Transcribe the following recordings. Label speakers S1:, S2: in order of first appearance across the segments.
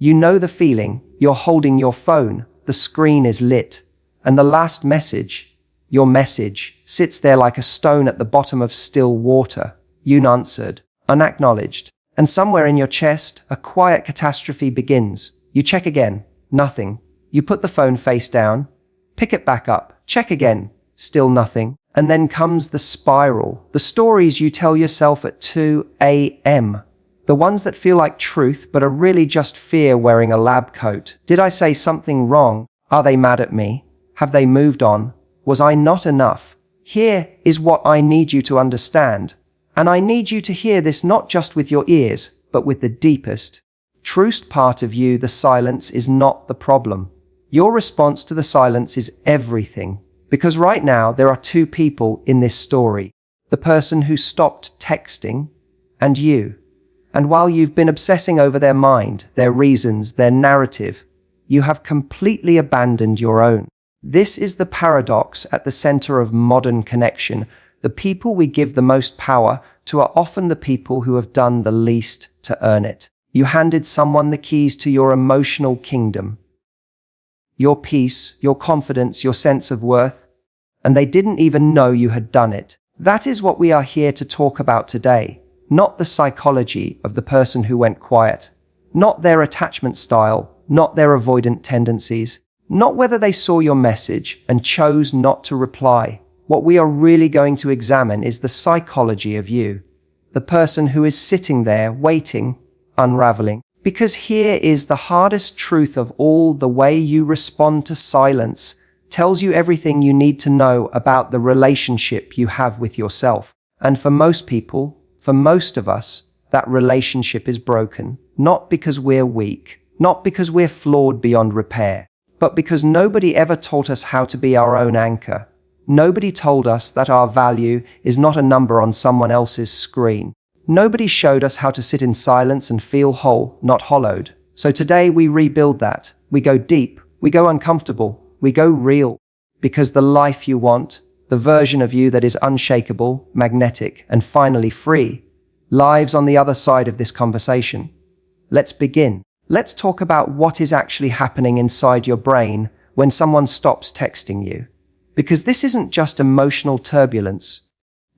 S1: You know the feeling. You're holding your phone, the screen is lit, and the last message, your message, sits there like a stone at the bottom of still water, unanswered, unacknowledged. And somewhere in your chest, a quiet catastrophe begins. You check again, nothing. You put the phone face down, pick it back up, check again, still nothing. And then comes the spiral, the stories you tell yourself at 2 a.m. The ones that feel like truth but are really just fear wearing a lab coat. Did I say something wrong? Are they mad at me? Have they moved on? Was I not enough? Here is what I need you to understand. And I need you to hear this not just with your ears, but with the deepest, truest part of you. The silence is not the problem. Your response to the silence is everything. Because right now, there are two people in this story. The person who stopped texting and you. And while you've been obsessing over their mind, their reasons, their narrative, you have completely abandoned your own. This is the paradox at the center of modern connection. The people we give the most power to are often the people who have done the least to earn it. You handed someone the keys to your emotional kingdom, your peace, your confidence, your sense of worth, and they didn't even know you had done it. That is what we are here to talk about today, not the psychology of the person who went quiet, not their attachment style, not their avoidant tendencies, not whether they saw your message and chose not to reply. What we are really going to examine is the psychology of you, the person who is sitting there waiting, unraveling. Because here is the hardest truth of all: the way you respond to silence tells you everything you need to know about the relationship you have with yourself. And for most people, for most of us, that relationship is broken, not because we're weak, not because we're flawed beyond repair, but because nobody ever taught us how to be our own anchor. Nobody told us that our value is not a number on someone else's screen. Nobody showed us how to sit in silence and feel whole, not hollowed. So today we rebuild that. We go deep, we go uncomfortable, we go real. Because the life you want, the version of you that is unshakable, magnetic, and finally free, lives on the other side of this conversation. Let's begin. Let's talk about what is actually happening inside your brain when someone stops texting you. Because this isn't just emotional turbulence.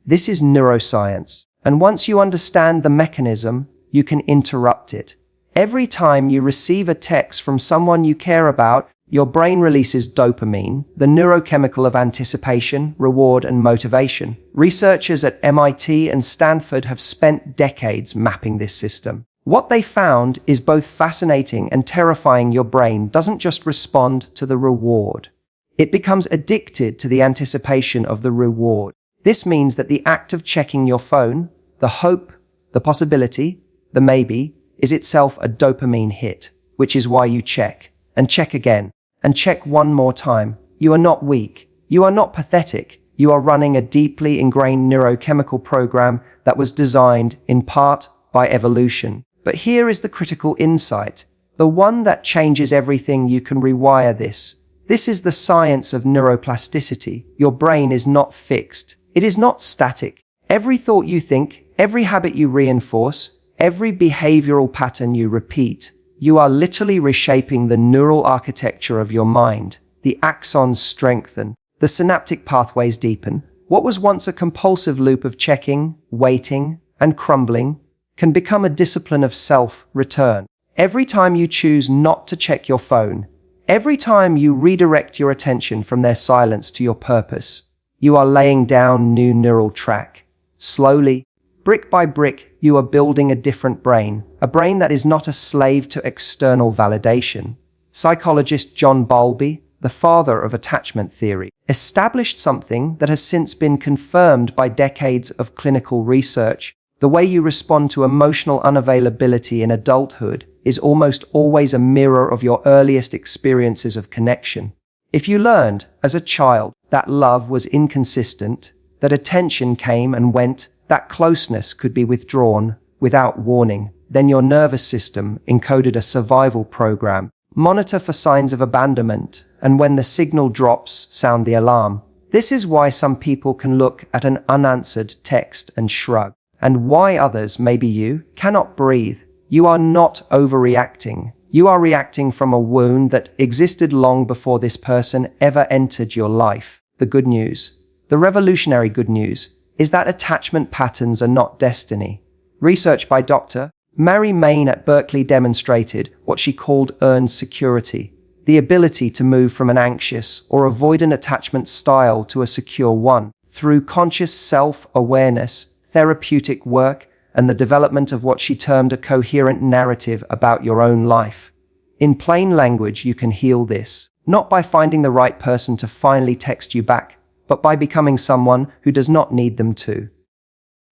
S1: This is neuroscience. And once you understand the mechanism, you can interrupt it. Every time you receive a text from someone you care about, your brain releases dopamine, the neurochemical of anticipation, reward, and motivation. Researchers at MIT and Stanford have spent decades mapping this system. What they found is both fascinating and terrifying. Your brain doesn't just respond to the reward. It becomes addicted to the anticipation of the reward. This means that the act of checking your phone, the hope, the possibility, the maybe, is itself a dopamine hit, which is why you check, and check again, and check one more time. You are not weak. You are not pathetic. You are running a deeply ingrained neurochemical program that was designed, in part, by evolution. But here is the critical insight, the one that changes everything. You can rewire this. This is the science of neuroplasticity. Your brain is not fixed. It is not static. Every thought you think, every habit you reinforce, every behavioral pattern you repeat, you are literally reshaping the neural architecture of your mind. The axons strengthen, the synaptic pathways deepen. What was once a compulsive loop of checking, waiting, and crumbling can become a discipline of self-return. Every time you choose not to check your phone, every time you redirect your attention from their silence to your purpose, you are laying down new neural track. Slowly, brick by brick, you are building a different brain, a brain that is not a slave to external validation. Psychologist John Bowlby, the father of attachment theory, established something that has since been confirmed by decades of clinical research. The way you respond to emotional unavailability in adulthood is almost always a mirror of your earliest experiences of connection. If you learned, as a child, that love was inconsistent, that attention came and went, that closeness could be withdrawn without warning, then your nervous system encoded a survival program. Monitor for signs of abandonment, and when the signal drops, sound the alarm. This is why some people can look at an unanswered text and shrug, and why others, maybe you, cannot breathe. You are not overreacting. You are reacting from a wound that existed long before this person ever entered your life. The good news, the revolutionary good news, is that attachment patterns are not destiny. Research by Dr. Mary Main at Berkeley demonstrated what she called earned security, the ability to move from an anxious or avoidant attachment style to a secure one, through conscious self-awareness, therapeutic work, and the development of what she termed a coherent narrative about your own life. In plain language, you can heal this, not by finding the right person to finally text you back, but by becoming someone who does not need them to.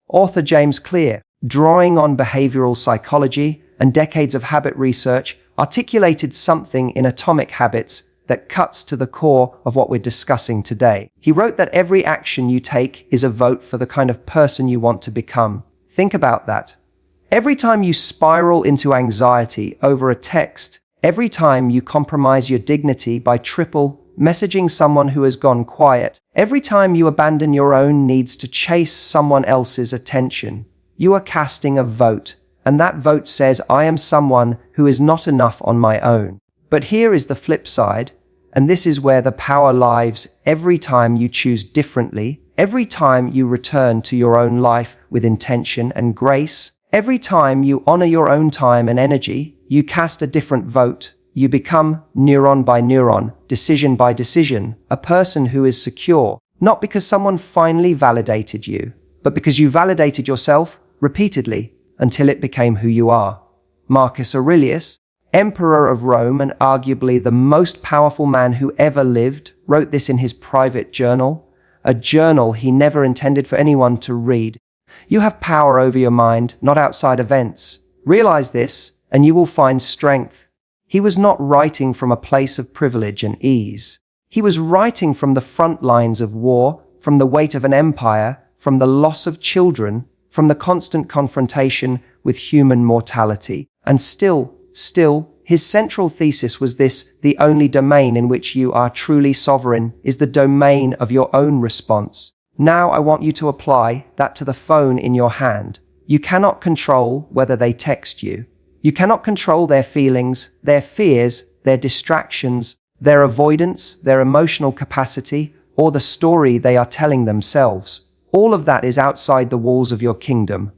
S1: Author James Clear, drawing on behavioral psychology and decades of habit research, articulated something in Atomic Habits that cuts to the core of what we're discussing today. He wrote that every action you take is a vote for the kind of person you want to become. Think about that. Every time you spiral into anxiety over a text, every time you compromise your dignity by triple messaging someone who has gone quiet, every time you abandon your own needs to chase someone else's attention, you are casting a vote. And that vote says, I am someone who is not enough on my own. But here is the flip side, and this is where the power lies. Every time you choose differently, every time you return to your own life with intention and grace, every time you honor your own time and energy, you cast a different vote. You become, neuron by neuron, decision by decision, a person who is secure, not because someone finally validated you, but because you validated yourself repeatedly until it became who you are. Marcus Aurelius, Emperor of Rome and arguably the most powerful man who ever lived, wrote this in his private journal, a journal he never intended for anyone to read. You have power over your mind, not outside events. Realize this, and you will find strength. He was not writing from a place of privilege and ease. He was writing from the front lines of war, from the weight of an empire, from the loss of children, from the constant confrontation with human mortality. And still, his central thesis was this: the only domain in which you are truly sovereign is the domain of your own response. Now I want you to apply that to the phone in your hand. You cannot control whether they text you. You cannot control their feelings, their fears, their distractions, their avoidance, their emotional capacity, or the story they are telling themselves. All of that is outside the walls of your kingdom.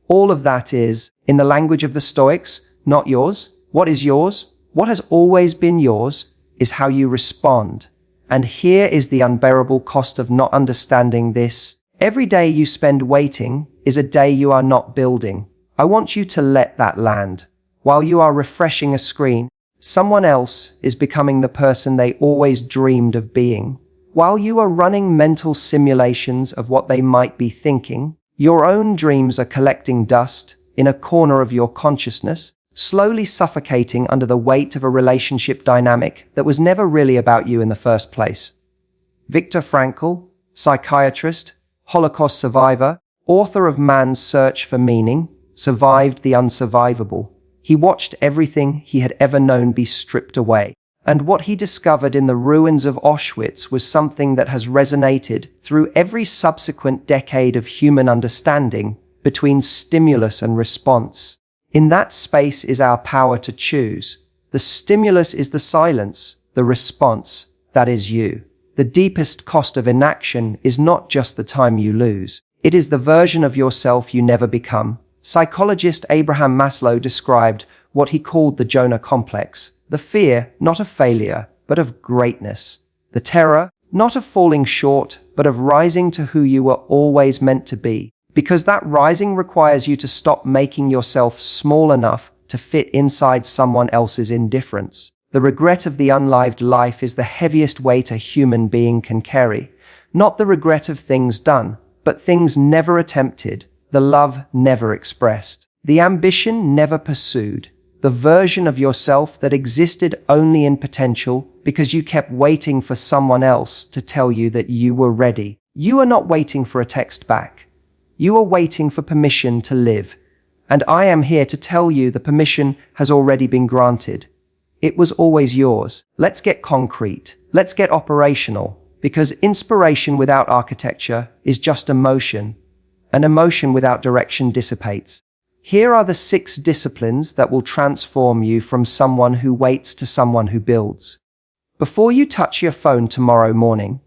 S1: All of that is, in the language of the Stoics, not yours. What is yours? What has always been yours is how you respond. And here is the unbearable cost of not understanding this. Every day you spend waiting is a day you are not building. I want you to let that land. While you are refreshing a screen, someone else is becoming the person they always dreamed of being. While you are running mental simulations of what they might be thinking, your own dreams are collecting dust in a corner of your consciousness, slowly suffocating under the weight of a relationship dynamic that was never really about you in the first place. Viktor Frankl, psychiatrist, Holocaust survivor, author of Man's Search for Meaning, survived the unsurvivable. He watched everything he had ever known be stripped away. And what he discovered in the ruins of Auschwitz was something that has resonated through every subsequent decade of human understanding between stimulus and response. In that space is our power to choose. The stimulus is the silence, the response, that is you. The deepest cost of inaction is not just the time you lose. It is the version of yourself you never become. Psychologist Abraham Maslow described what he called the Jonah complex, the fear not of failure, but of greatness. The terror not of falling short, but of rising to who you were always meant to be. Because that rising requires you to stop making yourself small enough to fit inside someone else's indifference. The regret of the unlived life is the heaviest weight a human being can carry. Not the regret of things done, but things never attempted, the love never expressed, the ambition never pursued, the version of yourself that existed only in potential because you kept waiting for someone else to tell you that you were ready. You are not waiting for a text back. You are waiting for permission to live. And I am here to tell you the permission has already been granted. It was always yours. Let's get concrete. Let's get operational. Because inspiration without architecture is just emotion. An emotion without direction dissipates. Here are the 6 disciplines that will transform you from someone who waits to someone who builds. Before you touch your phone tomorrow morning,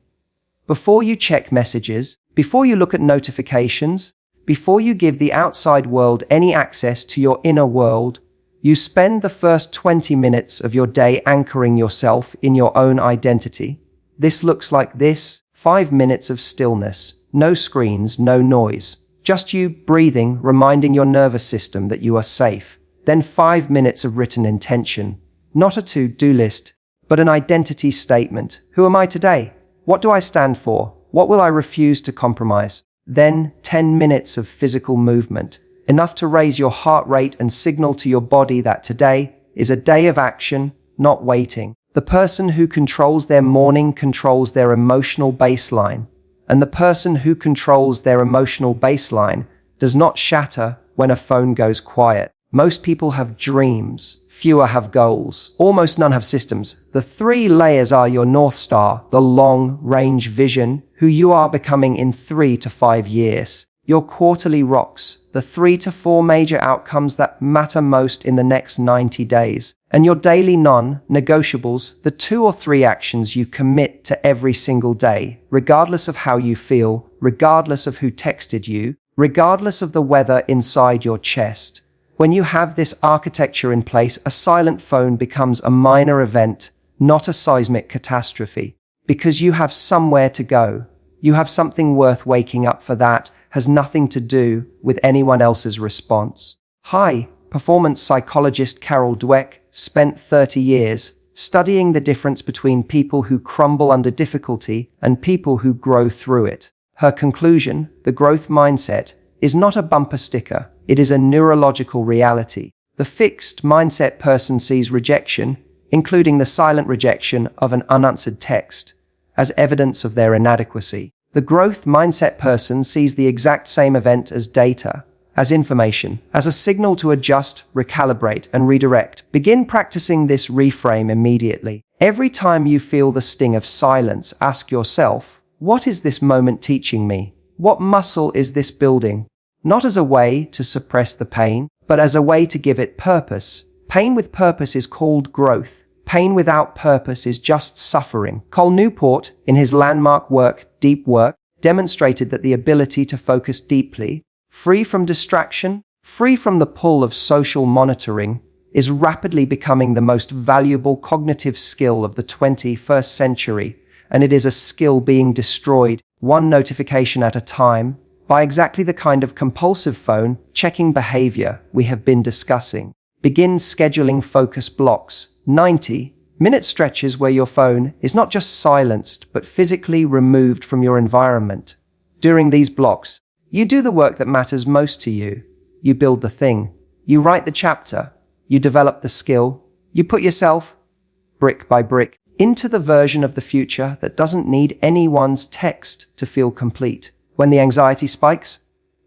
S1: before you check messages, before you look at notifications, before you give the outside world any access to your inner world, you spend the first 20 minutes of your day anchoring yourself in your own identity. This looks like this: 5 minutes of stillness, no screens, no noise, just you breathing, reminding your nervous system that you are safe. Then 5 minutes of written intention, not a to-do list, but an identity statement. Who am I today? What do I stand for? What will I refuse to compromise? Then 10 minutes of physical movement, enough to raise your heart rate and signal to your body that today is a day of action, not waiting. The person who controls their morning controls their emotional baseline, and the person who controls their emotional baseline does not shatter when a phone goes quiet. Most people have dreams, fewer have goals, almost none have systems. The 3 layers are your North Star, the long-range vision, who you are becoming in 3 to 5 years. Your quarterly rocks, the 3 to 4 major outcomes that matter most in the next 90 days. And your daily non-negotiables, the 2 or 3 actions you commit to every single day, regardless of how you feel, regardless of who texted you, regardless of the weather inside your chest. When you have this architecture in place, a silent phone becomes a minor event, not a seismic catastrophe. Because you have somewhere to go. You have something worth waking up for that has nothing to do with anyone else's response. Hi, performance psychologist Carol Dweck spent 30 years studying the difference between people who crumble under difficulty and people who grow through it. Her conclusion, the growth mindset, is not a bumper sticker. It is a neurological reality. The fixed mindset person sees rejection, including the silent rejection of an unanswered text, as evidence of their inadequacy. The growth mindset person sees the exact same event as data, as information, as a signal to adjust, recalibrate, and redirect. Begin practicing this reframe immediately. Every time you feel the sting of silence, ask yourself, what is this moment teaching me? What muscle is this building? Not as a way to suppress the pain, but as a way to give it purpose. Pain with purpose is called growth. Pain without purpose is just suffering. Col Newport, in his landmark work, Deep Work, demonstrated that the ability to focus deeply, free from distraction, free from the pull of social monitoring, is rapidly becoming the most valuable cognitive skill of the 21st century, and it is a skill being destroyed, one notification at a time, by exactly the kind of compulsive phone checking behavior we have been discussing. Begin scheduling focus blocks, 90-minute stretches where your phone is not just silenced but physically removed from your environment. During these blocks, you do the work that matters most to you. You build the thing. You write the chapter. You develop the skill. You put yourself, brick by brick, into the version of the future that doesn't need anyone's text to feel complete. When the anxiety spikes,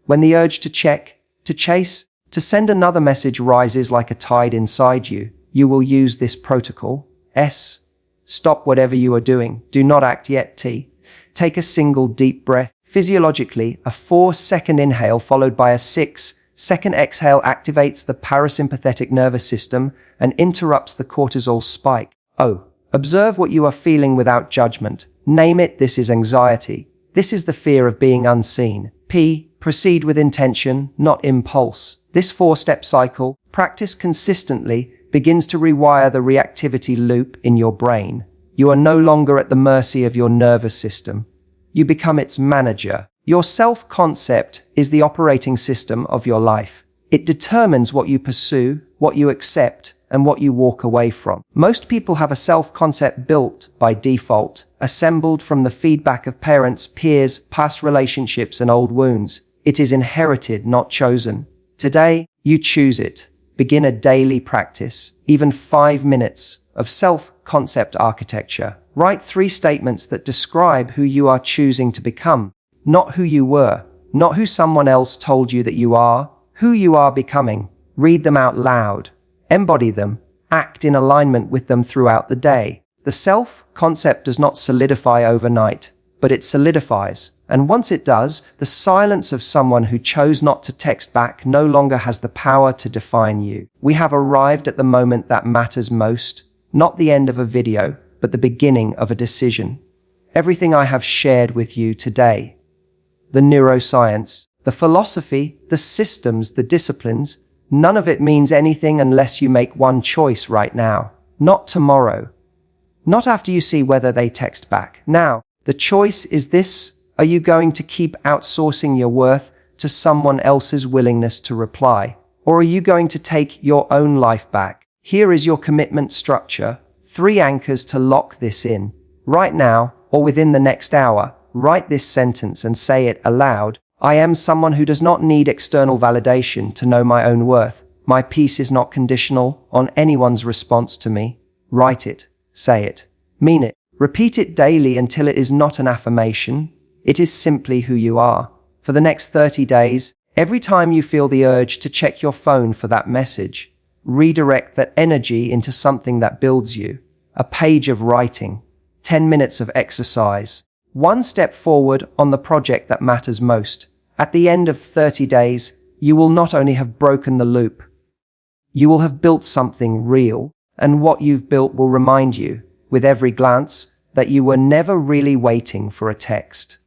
S1: when the urge to check, to chase, to send another message rises like a tide inside you, you will use this protocol. S. Stop whatever you are doing. Do not act yet. T. Take a single deep breath. Physiologically, a 4-second inhale followed by a 6-second exhale activates the parasympathetic nervous system and interrupts the cortisol spike. O. Observe what you are feeling without judgment. Name it. This is anxiety. This is the fear of being unseen. P. Proceed with intention, not impulse. This 4-step cycle, practiced consistently, begins to rewire the reactivity loop in your brain. You are no longer at the mercy of your nervous system. You become its manager. Your self-concept is the operating system of your life. It determines what you pursue, what you accept, and what you walk away from. Most people have a self-concept built by default, assembled from the feedback of parents, peers, past relationships, and old wounds. It is inherited, not chosen. Today, you choose it. Begin a daily practice, even 5 minutes, of self-concept architecture. Write 3 statements that describe who you are choosing to become, not who you were, not who someone else told you that you are, who you are becoming. Read them out loud. Embody them. Act in alignment with them throughout the day. The self-concept does not solidify overnight, but it solidifies, And once it does, the silence of someone who chose not to text back no longer has the power to define you. We have arrived at the moment that matters most, not the end of a video, but the beginning of a decision. Everything I have shared with you today, the neuroscience, the philosophy, the systems, the disciplines, none of it means anything unless you make one choice right now, not tomorrow, not after you see whether they text back. Now, the choice is this: are you going to keep outsourcing your worth to someone else's willingness to reply? Or are you going to take your own life back? Here is your commitment structure, 3 anchors to lock this in. Right now, or within the next hour, write this sentence and say it aloud. I am someone who does not need external validation to know my own worth. My peace is not conditional on anyone's response to me. Write it, say it, mean it. Repeat it daily until it is not an affirmation. It is simply who you are. For the next 30 days, every time you feel the urge to check your phone for that message, redirect that energy into something that builds you. A page of writing, 10 minutes of exercise, 1 step forward on the project that matters most. At the end of 30 days, you will not only have broken the loop, you will have built something real, and what you've built will remind you, with every glance, that you were never really waiting for a text.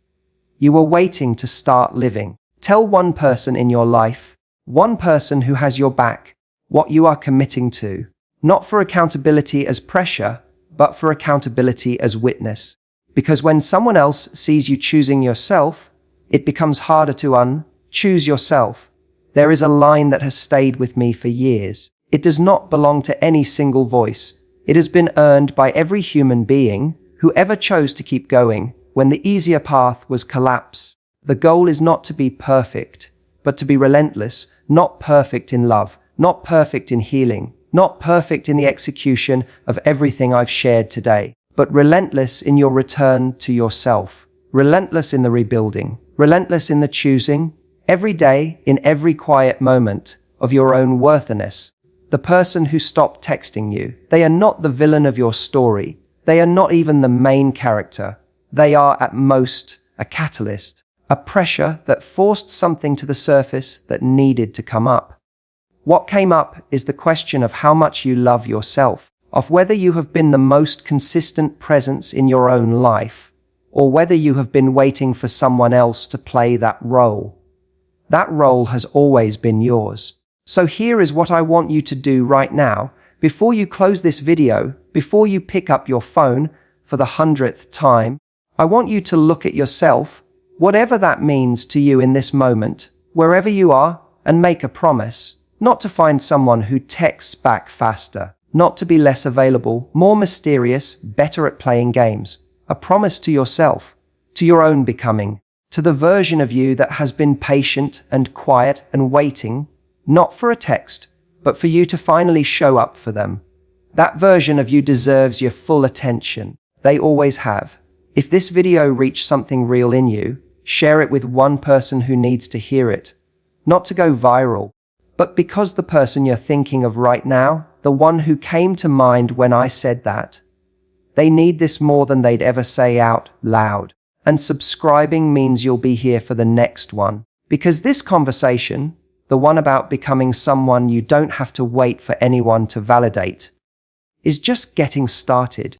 S1: You were waiting to start living. Tell one person in your life, one person who has your back, what you are committing to, not for accountability as pressure, but for accountability as witness. Because when someone else sees you choosing yourself, it becomes harder to choose yourself. There is a line that has stayed with me for years. It does not belong to any single voice. It has been earned by every human being who ever chose to keep going when the easier path was collapse. The goal is not to be perfect, but to be relentless, not perfect in love, not perfect in healing, not perfect in the execution of everything I've shared today, but relentless in your return to yourself, relentless in the rebuilding, relentless in the choosing, every day, in every quiet moment, of your own worthiness. The person who stopped texting you, they are not the villain of your story. They are not even the main character. They are, at most, a catalyst, a pressure that forced something to the surface that needed to come up. What came up is the question of how much you love yourself, of whether you have been the most consistent presence in your own life, or whether you have been waiting for someone else to play that role. That role has always been yours. So here is what I want you to do right now, before you close this video, before you pick up your phone for the 100th time. I want you to look at yourself, whatever that means to you in this moment, wherever you are, and make a promise, not to find someone who texts back faster, not to be less available, more mysterious, better at playing games. A promise to yourself, to your own becoming, to the version of you that has been patient and quiet and waiting, not for a text, but for you to finally show up for them. That version of you deserves your full attention. They always have. If this video reached something real in you, share it with one person who needs to hear it. Not to go viral, but because the person you're thinking of right now, the one who came to mind when I said that, they need this more than they'd ever say out loud. And subscribing means you'll be here for the next one. Because this conversation, the one about becoming someone you don't have to wait for anyone to validate, is just getting started.